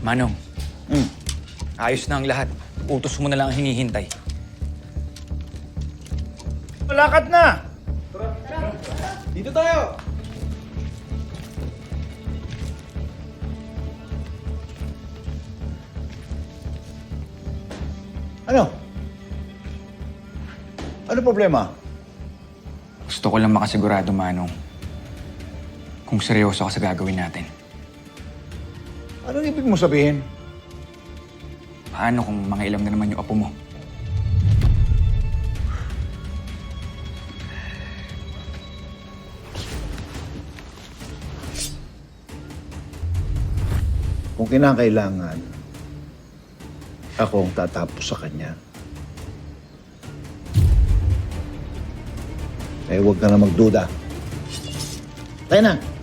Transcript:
Manong, ayos na ang lahat. Utos mo na lang ang hinihintay. Malakad na! Dito tayo! Ano? Ano problema? Gusto ko lang makasigurado, Manong, kung seryoso ka sa gagawin natin. Anong ibig mo sabihin? Paano kung mga ilam na naman yung apo mo? Kung kinakailangan, ako ang tatapos sa kanya. Eh, huwag ka na magduda. Tayo na!